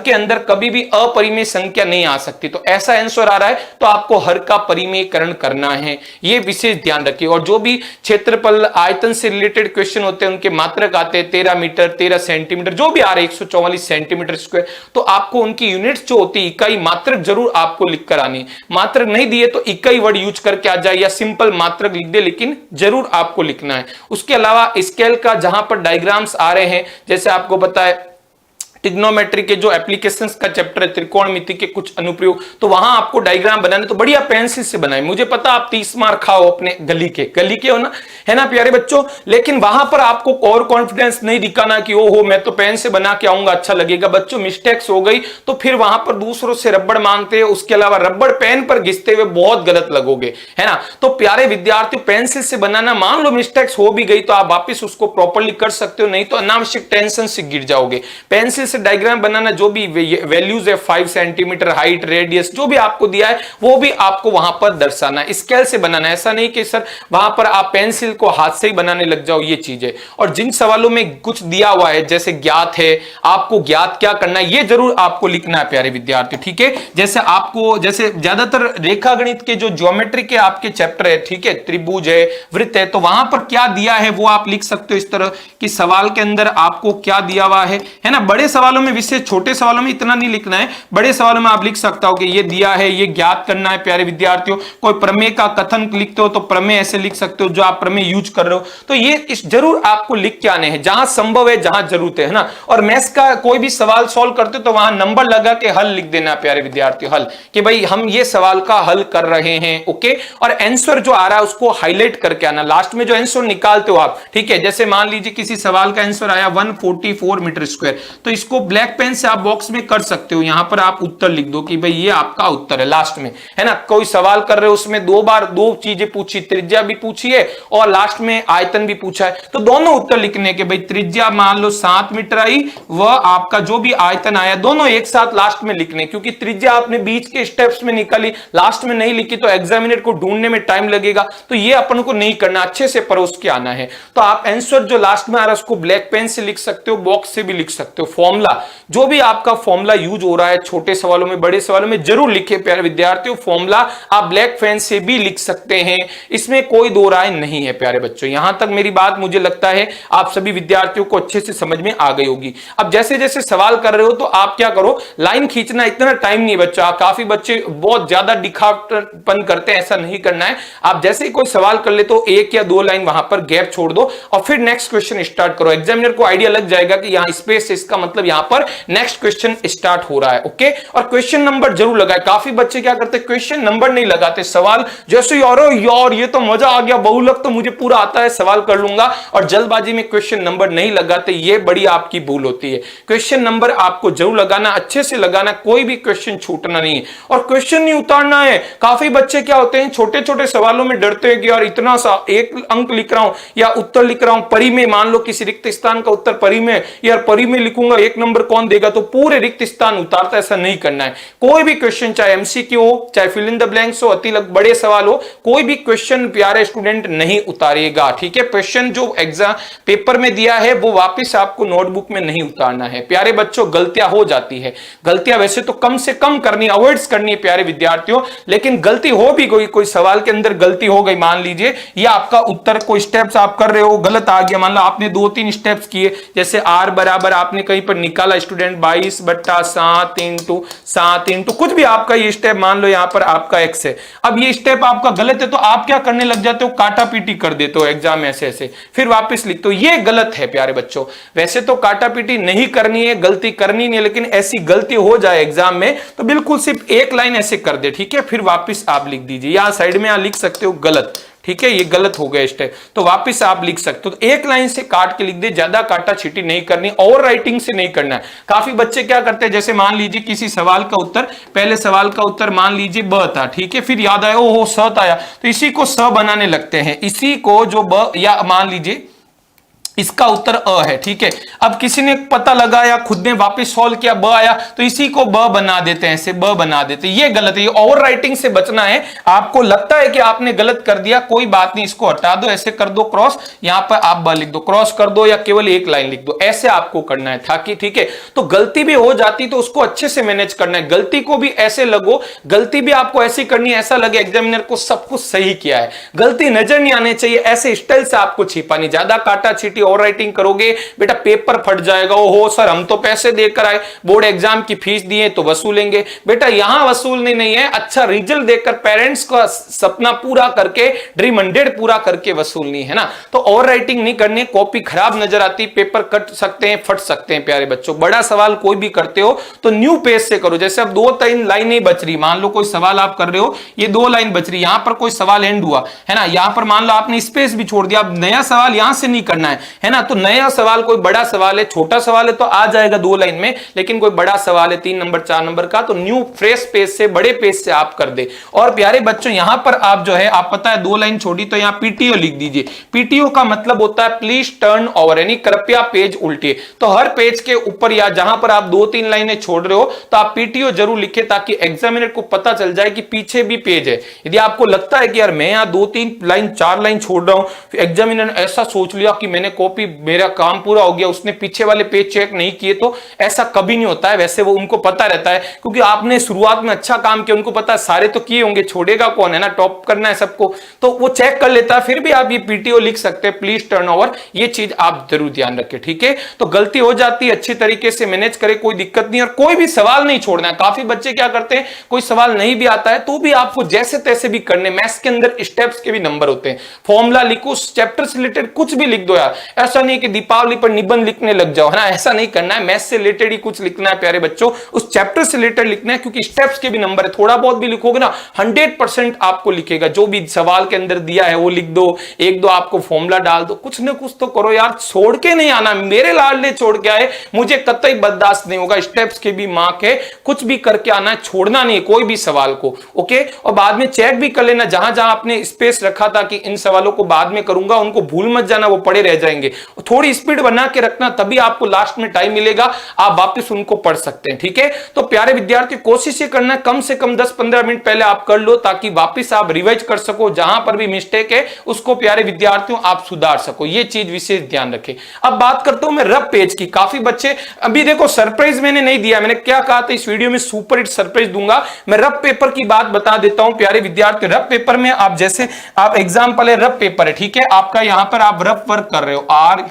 के अंदर कभी भी अपरिमेय संख्या नहीं आ सकती। तो ऐसा आंसर आ रहा है तो आपको हर का परिमेयकरण करना है, ये विशेष ध्यान रखिए। और जो भी क्षेत्रफल आयतन से रिलेटेड क्वेश्चन होते हैं उनके मात्रक आते हैं 13 मीटर 13 सेंटीमीटर, जो भी आ रहे 144 सेंटीमीटर स्क्वायर, तो आपको उनकी यूनिट्स जो होती है इकाई मात्रक जरूर आपको लिख कर आनी। मात्रक नहीं दिए तो इकाई वर्ड यूज करके आ जाए या सिंपल मात्रक लिख दे, लेकिन जरूर आपको लिखना है। उसके अलावा स्केल का जहां पर डायग्राम्स आ रहे हैं, जैसे आपको पता है ट्रिग्नोमेट्री के जो एप्लीकेशंस का चैप्टर है, त्रिकोणमिति के कुछ अनुप्रयोग, तो वहां आपको डायग्राम बनाने तो बढ़िया पेंसिल से बनाए। मुझे पता आप 30 मार्क खाओ अपने गली के हो ना, है ना प्यारे बच्चों, लेकिन वहां पर आपको और कॉन्फिडेंस नहीं दिखाना कि ओहो मैं तो पेन से बना के आऊंगा अच्छा लगेगा। बच्चों मिस्टेक्स हो गई तो फिर वहां पर दूसरों से रबड़ मांगते हैं, उसके अलावा रबड़ पेन पर घिसते हुए बहुत गलत लगोगे, है ना। तो प्यारे विद्यार्थियों पेंसिल से बनाना, मान लो मिस्टेक्स हो भी गई तो आप वापिस उसको प्रॉपरली कर सकते हो, नहीं तो अनावश्यक टेंशन से गिर जाओगे। पेंसिल से डायग्राम बनाना, जो भी वैल्यूज है 5 सेंटीमीटर हाइट रेडियस जो भी आपको दिया है वो भी आपको वहां पर दर्शाना है। स्केल से बनाना, ऐसा नहीं कि सर वहां पर आप पेंसिल को हाथ से ही बनाने लग जाओ, ये चीजें। और जिन सवालों में कुछ दिया हुआ है जैसे ज्ञात है, आपको ज्ञात क्या करना है ये जरूर आपको लिखना है प्यारे विद्यार्थी, ठीक है। जैसे ज्यादातर रेखा गणित के जो ज्योमेट्री के आपके चैप्टर है, ठीक है, त्रिभुज है, वृत्त है, तो वहां पर क्या दिया है वो आप लिख सकते हो इस तरह कि सवाल के अंदर आपको क्या दिया हुआ है ना। बड़े सवालों में विशेष, छोटे सवालों में इतना नहीं लिखना है, बड़े सवालों में आप लिख सकता हो कि ये दिया है, ये ज्ञात करना है प्यारे विद्यार्थियों। कोई प्रमेय का कथन लिखते हो तो प्रमेय ऐसे लिख सकते हो जो आप प्रमेय यूज कर रहे हो, तो ये इस जरूर आपको लिख के आने हैं जहां संभव है, जहां जरूरत है ना। और मैथ्स का कोई भी सवाल सॉल्व करते हो तो वहां नंबर लगा के हल लिख देना प्यारे विद्यार्थियों, हल कि भाई हम ये सवाल का हल कर रहे हैं, ओके। और आंसर जो आ रहा है उसको हाईलाइट करके आना लास्ट में जो आंसर निकालते हो आप, ठीक है। जैसे मान लीजिए किसी सवाल का आंसर आया 144 मीटर स्क्वायर, तो इसको ब्लैक पेन से आप बॉक्स में कर सकते हो, यहां पर आप उत्तर लिख दो कि भाई ये आपका उत्तर है लास्ट में, है ना। कोई सवाल कर रहे हो उसमें दो चीजें पूछी, त्रिज्या भी पूछी है और लास्ट में आयतन भी पूछा है, तो दोनों उत्तर लिखने के, भाई त्रिज्या मान लो 7 मीटर आई, वह आपका जो भी आयतन आया दोनों एक साथ लास्ट में लिखने, क्योंकि त्रिज्या आपने बीच के स्टेप्स में निकाली, लास्ट में नहीं लिखी तो एग्जामिनर को ढूंढने में टाइम लगेगा, तो ये अपन को नहीं करना, अच्छे से परोस के आना है। तो आप आंसर जो लास्ट में आ रहा है उसको ब्लैक पेन से लिख सकते हो, बॉक्स से भी लिख सकते हो, फॉर्मूला जो भी आपका फॉर्मूला यूज हो रहा है छोटे सवालों में बड़े सवालों में जरूर लिखे प्यारे विद्यार्थियों। फॉर्मूला आप ब्लैक पेन से भी लिख सकते हैं, इसमें कोई दो राय नहीं है प्यारे बच्चों। यहां तक मेरी बात मुझे लगता है आप सभी विद्यार्थियों को अच्छे से समझ में आ गई होगी। अब जैसे जैसे सवाल कर रहे हो तो आप क्या करो, लाइन खींचना इतना टाइम नहीं बच्चा, काफी बच्चे बहुत ज्यादा दिखावटपन करते हैं, ऐसा नहीं करना है। आप जैसे ही कोई सवाल कर ले तो 1 या 2 लाइन वहां पर गैप छोड़ दो और फिर नेक्स्ट क्वेश्चन स्टार्ट करो। एग्जामिनर को आइडिया लग जाएगा कि यहां स्पेस है, इसका मतलब यहां पर नेक्स्ट क्वेश्चन स्टार्ट हो रहा है, ओके। और क्वेश्चन नंबर जरूर लगाए। काफी बच्चे क्या करते हैं, क्वेश्चन नंबर नहीं लगाते, सवाल जैसे यार ये तो मजा आ गया, बहुलक तो मुझे पूरा आता है, सवाल कर लूंगा, और जल्दबाजी में क्वेश्चन नंबर नहीं लगाते, ये बड़ी आपकी भूल होती है। क्वेश्चन नंबर आपको जरूर लगाना, अच्छे से लगाना, कोई भी क्वेश्चन छूटना नहीं है और क्वेश्चन नहीं उतारना है। काफी बच्चे क्या होते हैं, छोटे छोटे सवालों में डरते हैं कि यार इतना सा 1 अंक लिख रहा हूं या उत्तर लिख रहा हूं परिमेय, मान लो किसी रिक्त स्थान का उत्तर परिमेय, यार परिमेय लिखूंगा 1 नंबर कौन देगा, तो पूरे रिक्त स्थान उतारता, ऐसा नहीं करना है। कोई भी क्वेश्चन चाहे एमसीक्यू हो, चाहे फिल इन द ब्लैंक्स हो, अति बड़े सवाल हो, कोई भी क्वेश्चन प्यारे स्टूडेंट नहीं उतारेगा, ठीक है। क्वेश्चन जो एग्जाम पेपर में दिया है वो वापस आपको नोटबुक में नहीं उतारना है प्यारे बच्चों। गलतियां हो जाती है, गलतियां वैसे तो कम से कम करनी, अवॉइड करनी है प्यारे विद्यार्थियों, लेकिन गलती हो भी कोई सवाल के अंदर गलती हो गई, मान लीजिए या आपका उत्तर कोई स्टेप्स आप कर रहे हो गलत आ गया, मान लो आपने 2-3 स्टेप्स किए, जैसे r बराबर आपने कहीं पर निकाला स्टूडेंट 22/7 इंटू 7 इंटू कुछ भी आपका ये स्टेप, मान लो यहां पर आपका x है, अब ये स्टेप आपका गलत है तो आप क्या करने लग जाते हो, काटा पीटी कर देते हो एग्जाम में ऐसे, फिर वापस लिखते हो, ये गलत है प्यारे बच्चों। वैसे तो काटा पीटी नहीं करनी है, गलती करनी नहीं, लेकिन ऐसी गलती हो जाए एग्जाम में तो बिल्कुल सिर्फ 1 लाइन ऐसे कर दे, ठीक है, फिर वापस आप लिख दीजिए, यहां साइड में आप लिख सकते हो गलत, ठीक है, ये गलत हो गया स्टेप, तो वापस आप लिख सकते हो। तो एक लाइन से काट के लिख दे, ज्यादा काटा छीटी नहीं करनी, ओवर राइटिंग से नहीं करना है। काफी बच्चे क्या करते हैं, जैसे मान लीजिए किसी सवाल का उत्तर, पहले सवाल का उत्तर मान लीजिए ब था, ठीक है, फिर याद आया ओहो स आया, तो इसी को स बनाने लगते हैं, इसी को जो ब, या मान लीजिए इसका उत्तर अ है, ठीक है, अब किसी ने पता लगाया, खुद ने वापस सॉल्व किया, ब आया, तो इसी को ब बना देते हैं, ऐसे ब बना देते हैं, ये गलत है, ये ओवर राइटिंग से बचना है। आपको लगता है कि आपने गलत कर दिया, कोई बात नहीं, इसको हटा दो, ऐसे कर दो क्रॉस, यहां पर आप ब लिख दो, क्रॉस कर दो, या केवल एक लाइन लिख दो, ऐसे आपको करना है, ताकि ठीक है, तो गलती भी हो जाती तो उसको अच्छे से मैनेज करना है। गलती को भी ऐसे लगो, गलती भी आपको ऐसी करनी है, ऐसा लगे एग्जामिनर को सब कुछ सही किया है, गलती नजर नहीं आनी चाहिए, ऐसे स्टाइल से आपको छिपानी। ज्यादा काटा छीटी और राइटिंग करोगे बेटा पेपर फट जाएगा, ओहो सर हम तो पैसे देकर आए, बोर्ड एग्जाम की फीस दिए तो वसूलेंगे, बेटा यहां वसूलनी नहीं है, अच्छा रिजल्ट देकर पेरेंट्स का सपना पूरा करके, ड्रीम 100 पूरा करके वसूलनी है ना। तो ओवर राइटिंग नहीं करनी, कॉपी खराब नजर आती, पेपर कट सकते हैं, फट सकते हैं। प्यारे बच्चों, बड़ा सवाल कोई भी करते हो तो न्यू पेज से करो। जैसे अब 2-3 लाइनें बच रही, मान लो कोई सवाल आप कर रहे हो, ये 2 लाइन बच रही, यहां पर कोई सवाल एंड हुआ है ना, यहां पर मान लो आपने स्पेस भी छोड़ दिया, अब नया सवाल यहां से नहीं करना है ना, तो नया सवाल कोई बड़ा सवाल है, छोटा सवाल है तो आ जाएगा 2 लाइन में, लेकिन कोई बड़ा सवाल है 3 नंबर 4 नंबर का, तो न्यू फ्रेश पेज से, बड़े पेज से आप कर दे। और प्यारे बच्चों यहां पर आप जो है, आप पता है 2 लाइन छोड़ी तो यहां पीटीओ लिख दीजिए। पीटीओ का मतलब होता है प्लीज टर्न ओवर, यानी कृपया पेज उल्टिए। तो हर पेज के ऊपर या जहां पर आप 2-3 लाइनें छोड़ रहे हो तो आप पीटीओ जरूर लिखे, ताकि एग्जामिनर को पता चल जाए कि पीछे भी पेज है। यदि आपको लगता है कि यार मैं यहां 2-3 लाइन 4 लाइन छोड़ रहा हूं, एग्जामिनर ने ऐसा सोच लिया कि मैंने कॉपी, मेरा काम पूरा हो गया, उसने पीछे वाले पेज चेक नहीं किए, तो ऐसा कभी नहीं होता है। वैसे वो उनको पता रहता है, क्योंकि आपने शुरुआत में अच्छा काम किया, उनको पता है सारे तो किए होंगे, छोड़ेगा कौन है ना, टॉप करना है सबको, तो वो चेक कर लेता है। फिर भी आप ये पीटीओ लिख सकते हैं, प्लीज टर्न ओवर, ये चीज आप जरूर ध्यान रखें, ठीक है। तो गलती हो जाती है, अच्छी तरीके से मैनेज करें, कोई दिक्कत नहीं, और कोई भी सवाल नहीं छोड़ना है। काफी बच्चे क्या करते हैं, कोई सवाल नहीं भी आता है तो भी आपको जैसे तैसे भी करने, मैथ्स के अंदर स्टेप्स के भी नंबर होते हैं, फॉर्मूला लिखो, चैप्टर से रिलेटेड कुछ भी लिख दो यार, ऐसा नहीं कि दीपावली पर निबंध लिखने लग जाओ, है ना, ऐसा नहीं करना है। मैथ्स से रिलेटेड ही कुछ लिखना है प्यारे बच्चों, उस चैप्टर से रिलेटेड लिखना है, क्योंकि स्टेप्स के भी नंबर है। थोड़ा बहुत भी लिखोगे ना 100% आपको लिखेगा, जो भी सवाल के अंदर दिया है वो लिख दो, 1-2 आपको फॉर्मूला डाल दो, कुछ ना कुछ तो करो यार, छोड़ के नहीं आना। मेरे लाडले छोड़ के आए, मुझे कतई बर्दाश्त नहीं होगा, स्टेप्स के भी मार्क है, कुछ भी करके आना है, छोड़ना नहीं कोई भी सवाल को, ओके। और बाद में चेक भी कर लेना, जहां जहां आपने स्पेस रखा था कि इन सवालों को बाद में करूंगा, उनको भूल मत जाना, वो पड़े रह जाएंगे। थोड़ी स्पीड बना के रखना, तभी आपको लास्ट में टाइम मिलेगा, आप वापस उनको पढ़ सकते हैं, ठीक है। तो प्यारे विद्यार्थी, कोशिश ये करना कम से कम 10-15 मिनट पहले आप कर लो, ताकि वापस आप रिवाइज कर सको, जहां पर भी मिस्टेक है उसको प्यारे विद्यार्थियों आप सुधार सको, ये चीज विशेष ध्यान रखें। अब बात करता हूं मैं रफ पेज की। काफी बच्चे, अभी देखो सरप्राइज मैंने नहीं दिया, मैंने क्या कहा था इस वीडियो में, सुपर हिट सरप्राइज दूंगा। मैं रफ पेपर की बात बता देता हूं प्यारे विद्यार्थी। रफ पेपर में आप जैसे, आप एग्जाम्पल है, रफ पेपर है, ठीक है, आपका यहां पर आप रफ वर्क कर रहे हो, आर,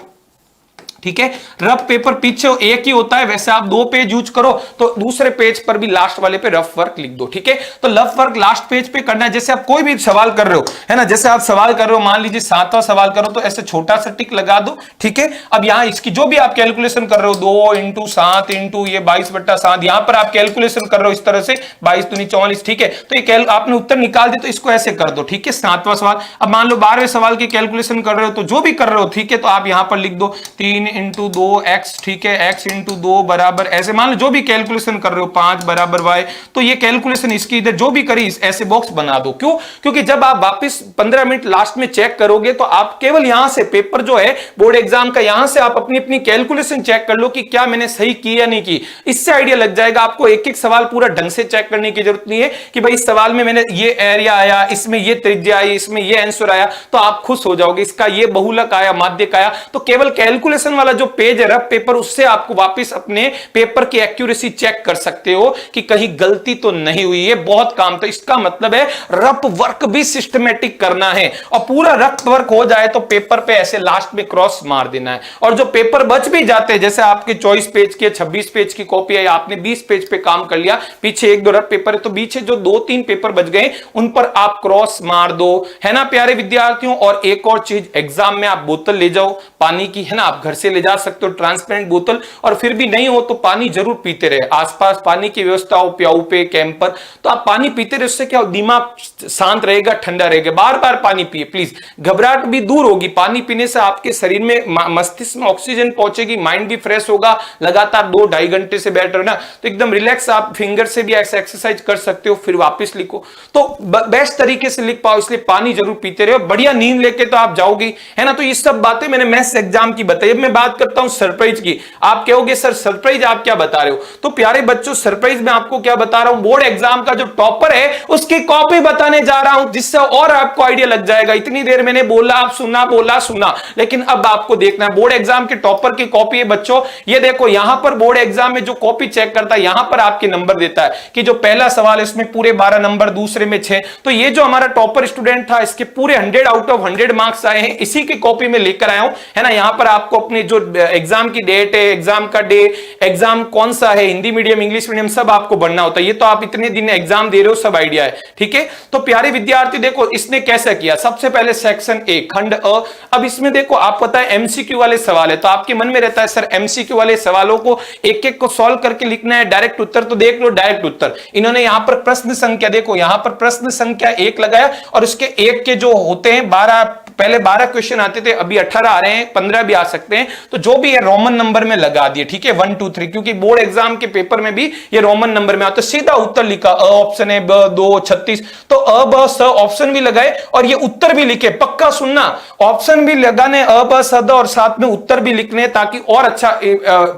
ठीक है, रफ पेपर पीछे एक ही होता है, वैसे आप 2 पेज यूज करो तो दूसरे पेज पर भी लास्ट वाले पे रफ वर्क लिख दो, ठीक है। तो रफ वर्क लास्ट पेज पे करना है। जैसे आप कोई भी सवाल कर रहे हो, है ना, जैसे आप सवाल कर रहे हो, मान लीजिए 7वां सवाल करो तो ऐसे छोटा सा टिक लगा दो, ठीक है। अब यहां इसकी जो भी आप कैलकुलेशन कर रहे हो, 2 × 7 × ये 22/7, यहां पर आप कैलकुलेशन कर रहे हो इस तरह से, 22 दूनी 44, ठीक है। तो ये आपने उत्तर निकाल दिया, तो इसको ऐसे कर दो, ठीक है, 7वां सवाल। अब मान लो 12वें सवाल की कैलकुलेशन कर रहे हो, तो जो भी कर रहे हो, ठीक है, तो आप यहां पर लिख दो 3 × 2x, ठीक है, x × 2 बराबर, ऐसे मान लो जो भी कैलकुलेशन कर रहे हो, 5 बराबर y, तो ये कैलकुलेशन इसकी इधर जो भी करी ऐसे बॉक्स बना दो। क्यों? क्योंकि जब आप वापस 15 मिनट लास्ट में चेक करोगे तो आप केवल यहां से पेपर जो है बोर्ड एग्जाम का, यहां से आप अपनी अपनी कैलकुलेशन चेक कर लो कि क्या मैंने सही की या नहीं की। इससे आइडिया लग जाएगा आपको। एक एक सवाल पूरा ढंग से चेक करने की जरूरत नहीं है कि भाई इस सवाल में मैंने ये एरिया आया, इसमें ये त्रिज्या आई, इसमें ये आंसर आया, तो आप खुश हो जाओगे, इसका ये बहुलक आया, माध्यक आया। तो केवल कैलकुलेशन वाला जो पेज है रफ पेपर, उससे आपको वापस अपने पेपर की एक्यूरेसी चेक कर सकते हो कि कहीं गलती तो नहीं हुई है। बहुत काम। तो इसका मतलब है रफ वर्क भी सिस्टमेटिक करना है, और पूरा रफ वर्क हो जाए तो पेपर पे ऐसे लास्ट में क्रॉस मार देना है। और जो पेपर बच भी जाते हैं, जैसे आपके 24 पेज की 26 पेज की कॉपी है, आपने 20 पेज पे काम कर लिया, पीछे 1-2 रफ पेपर है, तो पीछे जो 2-3 पेपर बच गए उन पर आप क्रॉस मार दो, है ना प्यारे विद्यार्थियों। और एक और चीज, एग्जाम में आप बोतल ले जाओ पानी की, है ना, आप घर से से ले जा सकते हो ट्रांसपेरेंट बोतल, और फिर भी नहीं हो तो पानी जरूर पीते रहे। आसपास पानी की व्यवस्था हो, प्याऊ पे, कैंप पर, तो आप पानी पीते रहे। उससे क्या हो, दिमाग शांत रहेगा, ठंडा रहेगा। बार बार पानी पिए प्लीज, घबराहट भी दूर होगी। पानी पीने से आपके शरीर में, मस्तिष्क में ऑक्सीजन पहुंचेगी, माइंड भी फ्रेश होगा। लगातार 2-2.5 घंटे से बैठ रहे हो ना, तो एकदम रिलैक्स, आप फिंगर से भी एक्सरसाइज कर सकते हो, फिर वापस लिखो तो बेस्ट तरीके से लिख पाओ। इसलिए पानी जरूर पीते रहो, बढ़िया नींद लेके तो आप जाओगे, है ना। तो ये सब बातें मैंने मैथ्स एग्जाम की बताई। अब मैं बात करता हूं सरप्राइज की। आप कहोगे सर सरप्राइज आप क्या बता रहे हो, तो प्यारे बच्चों सरप्राइज में आपको क्या बता रहा हूं, बोर्ड एग्जाम का जो टॉपर है उसकी कॉपी बताने जा रहा हूं, जिससे और आपको आइडिया लग जाएगा। इतनी देर मैंने बोला, आप सुना, बोला सुना, लेकिन अब आपको देखना है बोर्ड एग्जाम के टॉपर की कॉपी है बच्चों। ये देखो यहां पर बोर्ड एग्जाम में जो कॉपी चेक करता है, यहां पर आपके नंबर देता है कि जो पहला सवाल है इसमें पूरे 12 नंबर, दूसरे में 6। तो ये जो हमारा टॉपर स्टूडेंट था, इसके पूरे 100 आउट ऑफ 100 मार्क्स आए हैं, इसी की कॉपी में लेकर आया हूं, है ना। यहां पर आपको अपने जो एग्जाम की डेट है, एग्जाम का डे, एग्जाम कौन सा है, हिंदी मीडियम, इंग्लिश मीडियम, सब आपको बढ़ना होता है। ये तो आप इतने दिन एग्जाम दे रहे हो, सब आइडिया है, ठीक है। तो प्यारे विद्यार्थी देखो इसने कैसा किया। सबसे पहले सेक्शन ए खंड अ। अब इसमें देखो आप पता है एमसीक्यू वाले सवाल है, तो आपके मन में रहता है सर एमसीक्यू वाले सवालों को एक एक को सॉल्व करके लिखना है, डायरेक्ट उत्तर, तो देख लो डायरेक्ट उत्तर। इन्होंने यहां पर प्रश्न संख्या, देखो यहां पर प्रश्न संख्या 1 लगाया, और उसके एक के जो होते हैं 12, पहले 12 क्वेश्चन आते थे, अभी 18 आ रहे हैं, 15 भी आ सकते हैं। तो जो भी है रोमन नंबर में लगा दिए, ठीक है, 1 2 3, क्योंकि बोर्ड एग्जाम के पेपर में भी ये रोमन नंबर में आता। तो सीधा उत्तर लिखा, अ ऑप्शन है, ब 2 36, तो अ ब स ऑप्शन भी लगाए और ये उत्तर भी लिखे। पक्का सुनना, ऑप्शन भी लगाने, अ ब स द, और साथ में उत्तर भी लिखने, ताकि और अच्छा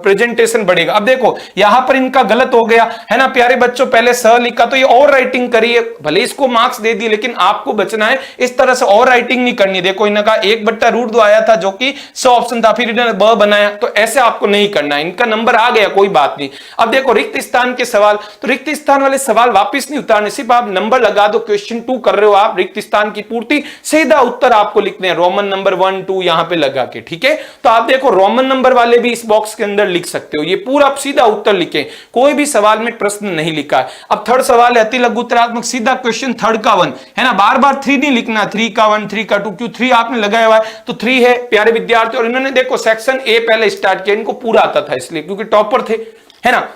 प्रेजेंटेशन बढ़ेगा। अब देखो यहां पर इनका गलत हो गया, है ना प्यारे बच्चों, पहले स लिखा तो ये और राइटिंग करिए, भले इसको मार्क्स दे दिए, लेकिन आपको बचना है, इस तरह से और राइटिंग नहीं करनी। देखो इनका 1/√2 आया था जो कि स ऑप्शन था, फिर इन्होंने ब बनाया, तो ऐसे आपको नहीं करना है। इनका नंबर आ गया, कोई बात नहीं। अब देखो रिक्त स्थान के सवाल, तो रिक्त स्थान वाले सवाल वापस नहीं उतारने, सिर्फ आप नंबर लगा दो। क्वेश्चन 2 कर रहे हो आप, रिक्त स्थान की पूर्ति, सीधा उत्तर आपको लिखने हैं, रोमन नंबर 1 2 यहां पे लगा के, ठीक है। तो आप देखो रोमन नंबर वाले भी इस बॉक्स के अंदर लिख सकते हो, ये पूरा सीधा उत्तर लिखें, कोई भी सवाल में प्रश्न नहीं लिखा है। अब थर्ड सवाल है अति लघु उत्तरात्मक, सीधा क्वेश्चन थर्ड का 1, है ना, बार बार 3 नहीं लिखना, 3 का 1, 3 का 2, क्यों 3 आपने लगाया हुआ है, तो 3 है प्यारे विद्यार्थी। और इन्होंने देखो सेक्शन ए पहले स्टार्ट किया, इनको पूरा आता था इसलिए, क्योंकि टॉपर थे, है ना।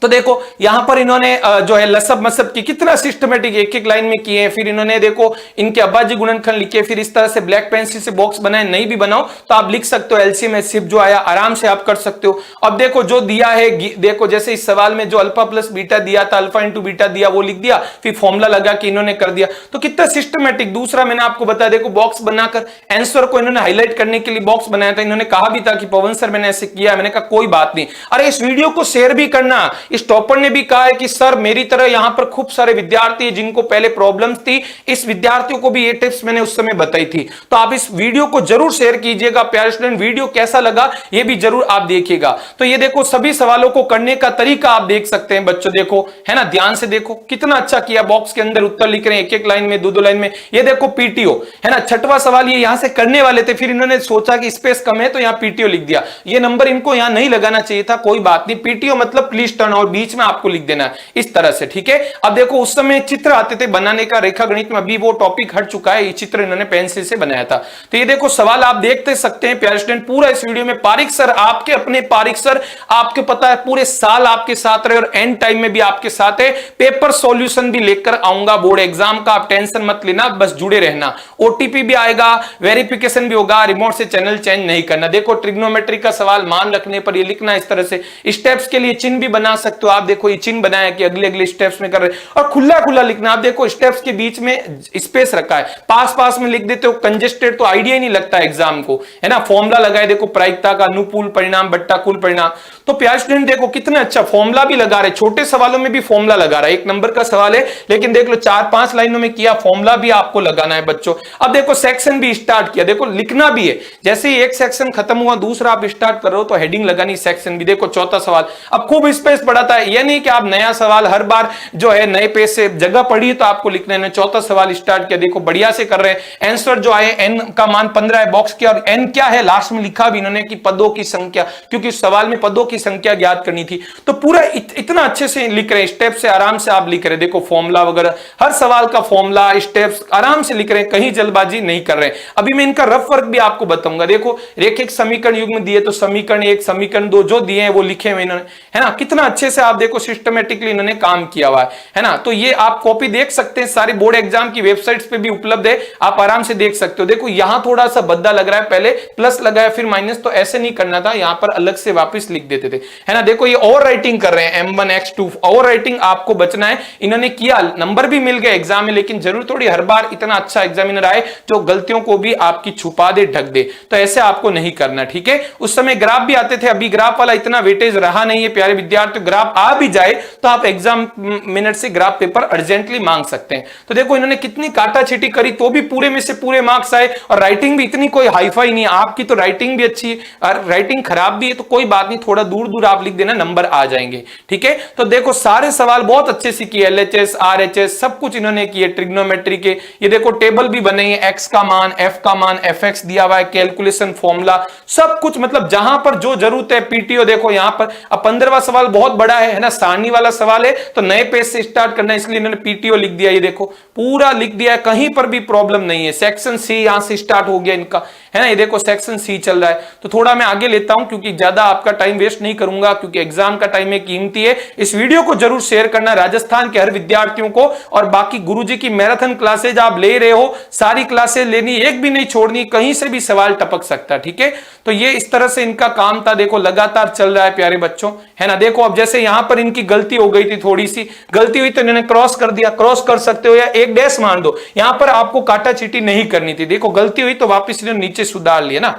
तो देखो यहां पर इन्होंने जो है लसब मसब की कितना सिस्टमेटिक एक एक लाइन में किए हैं। फिर इन्होंने देखो इनके अब्बाजी गुणनखंड लिखे, फिर इस तरह से ब्लैक पेंसिल से बॉक्स बनाए। नहीं भी बनाओ तो आप लिख सकते हो, एलसीएम एचसीएफ जो आया आराम से आप कर सकते हो। अब देखो जो दिया है, देखो जैसे इस सवाल में जो अल्फा प्लस बीटा दिया था, अल्फा इंटू बीटा दिया, वो लिख दिया, फिर फॉर्मूला लगा के इन्होंने कर दिया। तो कितना सिस्टमेटिक। दूसरा मैंने आपको बताया, देखो बॉक्स बनाकर आंसर को इन्होंने हाईलाइट करने के लिए बॉक्स बनाया था। इन्होंने कहा भी था कि पवन सर मैंने ऐसे किया, मैंने कहा कोई बात नहीं, अरे इस वीडियो को शेयर भी करना। इस टॉपर ने भी कहा है कि सर मेरी तरह यहां पर खूब सारे विद्यार्थी जिनको पहले प्रॉब्लम्स थी, इस विद्यार्थियों को भी ये टिप्स मैंने उस समय बताई थी। तो आप इस वीडियो को जरूर शेयर कीजिएगा। प्यारे स्टूडेंट वीडियो कैसा लगा ये भी जरूर आप देखिएगा। तो ये देखो सभी सवालों को करने का तरीका आप देख सकते हैं बच्चों, देखो है ना, ध्यान से देखो कितना अच्छा किया। बॉक्स के अंदर उत्तर लिख रहे हैं, एक एक लाइन में, 2-2 लाइन में। ये देखो पीटीओ, है ना, छठवां सवाल ये यहां से करने वाले थे, फिर इन्होंने सोचा कि स्पेस कम है तो यहां पीटीओ लिख दिया। ये नंबर इनको यहां नहीं लगाना चाहिए था, कोई बात नहीं। पीटीओ मतलब प्लीज टर्न, और बीच में आपको लिख देना इस तरह से, ठीक है। अब देखो उस समय चित्र आते थे बनाने का रेखा गणित में, अभी वो टॉपिक हट चुका है, ये चित्र इन्होंने पेंसिल से बनाया था। तो ये देखो सवाल आप देखते सकते हैं प्यारे स्टूडेंट, पूरा इस वीडियो में पारिक सर, आपके अपने पारिक सर, आपके पता है पूरे साल आपके साथ रहे और एंड टाइम में भी आपके साथ है। पेपर सॉल्यूशन भी लेकर आऊंगा बोर्ड एग्जाम का, आप टेंशन मत लेना, बस जुड़े रहना। ओटीपी भी आएगा, वेरिफिकेशन भी होगा, रिमोट से चैनल चेंज नहीं करना। देखो ट्रिग्नोमेट्री का सवाल मान रखने पर ये लिखना इस तरह से। स्टेप्स के लिए चिन्ह भी बना सकते हो आप, देखो ये चिन्ह बनाया कि अगले अगले स्टेप्स में कर रहे, और खुला खुला लिखना। आप देखो स्टेप्स के बीच में स्पेस रखा है, पास पास में लिख देते हो कंजेस्टेड, तो आइडिया ही नहीं लगता एग्जाम को, है ना। फॉर्मूला लगाए, देखो प्रायिकता का, अनुकूल परिणाम बट्टा कुल परिणाम। तो प्यारे स्टूडेंट देखो कितना अच्छा फॉर्मूला भी लगा रहे, छोटे सवालों में भी फॉर्मूला लगा रहा है। 1 नंबर का सवाल है लेकिन देख लो 4-5 लाइनों में किया, फॉर्मूला भी आपको लगाना है बच्चों। अब देखो सेक्शन भी स्टार्ट किया, देखो लिखना भी है। जैसे ही एक सेक्शन खत्म हुआ दूसरा आप स्टार्ट कर रहे हो तो हेडिंग लगानी, सेक्शन भी। देखो चौथा सवाल, अब खूब स्पेस बढ़ा पढ़ाता है। यह नहीं कि आप नया सवाल हर बार जो है नए पेज से जगह पढ़ी तो आपको लिखने ने। चौथा सवाल स्टार्ट किया, देखो बढ़िया से कर रहे हैं। आंसर जो आए n का मान 15 है, बॉक्स किया और n क्या है लास्ट में लिखा भी इन्होंने कि पदों की संख्या, क्योंकि इस सवाल में पदों की संख्या ज्ञात करनी थी। तो पूरा इतना अच्छे से लिख रहे हैं, स्टेप से आराम से आप लिख रहे हैं। देखो फॉर्मूला वगैरह हर सवाल का फॉर्मूला स्टेप्स आराम से लिख रहे हैं, कहीं जल्दबाजी नहीं कर रहे हैं। अभी मैं इनका रफ वर्क भी आपको बताऊंगा। देखो रेखिक समीकरण युग्म दिए तो समीकरण 1 समीकरण 2 जो दिए हैं वो लिखे हुए इन्होंने, है ना। कितना अच्छे से आप देखो सिस्टमेटिकली इन्होंने काम किया हुआ है ना। तो ये आप कॉपी देख सकते हैं, सारे बोर्ड एग्जाम की वेबसाइट्स पे भी उपलब्ध है, आप आराम से देख सकते हो। देखो यहां थोड़ा सा बद्दा लग रहा है, पहले प्लस लगाया फिर माइनस, तो ऐसे नहीं करना था, यहां पर अलग से वापस लिख देते थे, है ना। देखो ये ओवर राइटिंग कर रहे हैं, M1 X2 ओवर राइटिंग आपको बचना है। इन्होंने किया, नंबर भी मिल गए एग्जाम में, लेकिन जरूर थोड़ी हर बार इतना अच्छा एग्जामिनर आए जो गलतियों को भी आपकी छुपा दे, ढक दे, तो ऐसे आपको नहीं करना, ठीक है। उस समय ग्राफ भी आते थे, अभी ग्राफ वाला इतना वेटेज रहा नहीं है प्यारे विद्यार्थी। ग्राफ आ भी जाए तो आप एग्जाम मिनट से ग्राफ पेपर अर्जेंटली मांग सकते हैं। तो देखो इन्होंने कितनी काटाछीटी करी तो भी पूरे में से पूरे मार्क्स आए, और राइटिंग भी इतनी कोई हाईफाई नहीं है। आपकी तो राइटिंग भी अच्छी है और राइटिंग खराब भी है तो कोई बात नहीं, थोड़ा दूर दूर आप लिख देना, नंबर आ जाएंगे, ठीक है। तो देखो सारे सवाल बहुत अच्छे से किए, LHS RHS सब कुछ इन्होंने किए, ट्रिग्नोमेट्री के। ये देखो टेबल भी बने हैं, x का मान, f का मान, fx दिया हुआ है, कैलकुलेशन फॉर्मूला सब कुछ, मतलब जहां पर जो जरूरत है। PTO देखो यहां पर, अब 15वां सवाल बहुत बड़ा है ना, सारणी वाला सवाल है तो नए पेज से स्टार्ट करना है, इसलिए इन्होंने PTO लिख दिया। ये देखो पूरा लिख दिया है, कहीं पर भी प्रॉब्लम नहीं है। सेक्शन सी यहां से स्टार्ट हो गया इनका, है ना। ये देखो सेक्शन सी चल रहा है, तो थोड़ा मैं आगे लेता हूं क्योंकि ज्यादा आपका टाइम वेस्ट नहीं करूंगा, क्योंकि एग्जाम का टाइम एक कीमती है। इस वीडियो को जरूर शेयर करना राजस्थान के हर विद्यार्थियों को, और बाकी गुरुजी की मैराथन क्लासेज आप ले रहे हो, सारी क्लासेज लेनी, एक भी नहीं छोड़नी, कहीं से भी सवाल टपक सकता है, ठीक है। तो ये इस तरह से इनका काम था, देखो लगातार चल रहा है प्यारे बच्चों, है ना। देखो अब जैसे यहां पर इनकी गलती हो गई थी, थोड़ी सी गलती हुई तो इन्होंने क्रॉस कर दिया, क्रॉस कर सकते हो या एक डैश मान दो, यहां पर आपको काटा चीटी नहीं करनी थी। देखो गलती हुई तो वापस इन्होंने नीचे सुधार लिया ना,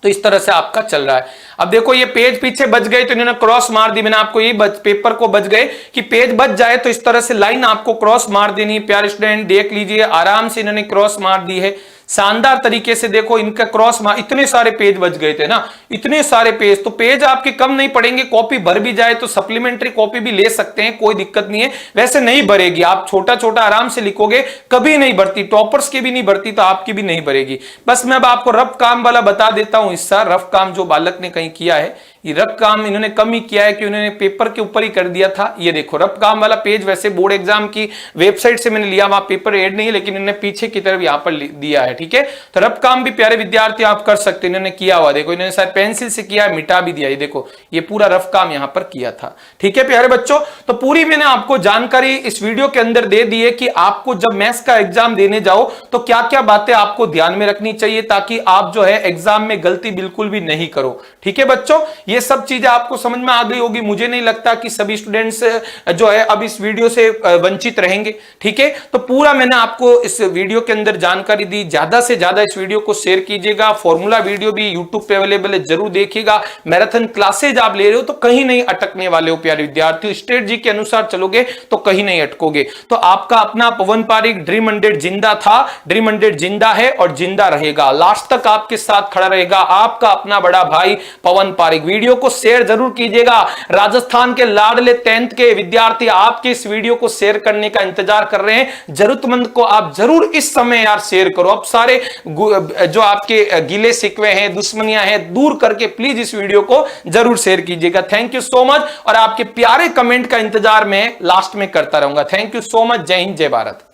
तो इस तरह से आपका चल रहा है। अब देखो ये पेज पीछे बच गए तो इन्होंने क्रॉस मार दी, मैंने आपको ये पेपर को बच गए कि पेज बच जाए तो इस तरह से लाइन आपको क्रॉस मार देनी है। प्यारे स्टूडेंट देख लीजिए, आराम से इन्होंने क्रॉस मार दी है, शानदार तरीके से। देखो इनका क्रॉस मार, इतने सारे पेज बच गए थे ना, इतने सारे पेज, तो पेज आपके कम नहीं पड़ेंगे। कॉपी भर भी जाए तो सप्लीमेंट्री कॉपी भी ले सकते हैं, कोई दिक्कत नहीं है। वैसे नहीं भरेगी, आप छोटा छोटा आराम से लिखोगे, कभी नहीं भरती, टॉपर्स की भी नहीं भरती तो आपकी भी नहीं भरेगी। बस मैं अब आपको रफ काम वाला बता देता हूं हिस्सा। रफ काम जो बालक ने कहीं किया है, ये रफ काम इन्होंने कम ही किया है कि उन्होंने पेपर के ऊपर ही कर दिया था। ये देखो रफ काम वाला पेज, वैसे बोर्ड एग्जाम की वेबसाइट से मैंने लिया, वहां पेपर ऐड नहीं है, लेकिन इन्होंने पीछे की तरफ यहां पर दिया है, ठीक है। तो रफ काम भी प्यारे विद्यार्थी आप कर सकते हैं, इन्होंने किया हुआ। देखो इन्होंने शायद पेंसिल से किया, मिटा भी दिया। ये देखो ये पूरा रफ काम यहां पर किया था, ठीक है प्यारे बच्चों। तो पूरी मैंने आपको जानकारी इस वीडियो के अंदर दे दी है कि आपको जब मैथ्स का एग्जाम देने जाओ तो क्या क्या बातें आपको ध्यान में रखनी चाहिए, ताकि आप जो है एग्जाम में गलती बिल्कुल भी नहीं करो, ठीक है बच्चों। ये सब चीजें आपको समझ में आ गई होगी। मुझे नहीं लगता कि सभी स्टूडेंट्स जो है अब इस वीडियो से वंचित रहेंगे, ठीक है। तो पूरा मैंने आपको इस वीडियो के अंदर जानकारी दी। ज्यादा से ज्यादा इस वीडियो को शेयर कीजिएगा। फॉर्मूला वीडियो भी यूट्यूब पे अवेलेबल है, जरूर देखिएगा। मैराथन क्लासेज आप ले रहे हो तो कहीं नहीं अटकने वाले हो प्यारे विद्यार्थियों। स्ट्रेटजी के अनुसार चलोगे तो कहीं नहीं अटकोगे। तो आपका अपना पवन पारिक ड्रीम 100 जिंदा था, ड्रीम 100 जिंदा है और जिंदा रहेगा, लास्ट तक आपके साथ खड़ा रहेगा आपका अपना बड़ा भाई पवन पारिक। वीडियो को शेयर जरूर कीजिएगा। राजस्थान के लाडले 10th के विद्यार्थी आपके इस वीडियो को शेयर करने का इंतजार कर रहे हैं। जरूरतमंद को आप जरूर इस समय यार शेयर करो। अब सारे जो आपके गिले शिकवे हैं, दुश्मनियां हैं, दूर करके प्लीज इस वीडियो को जरूर शेयर कीजिएगा। थैंक यू सो मच, और आपके प्यारे कमेंट का इंतजार मैं लास्ट में करता रहूंगा। Thank you so much. जय हिंद, जय भारत।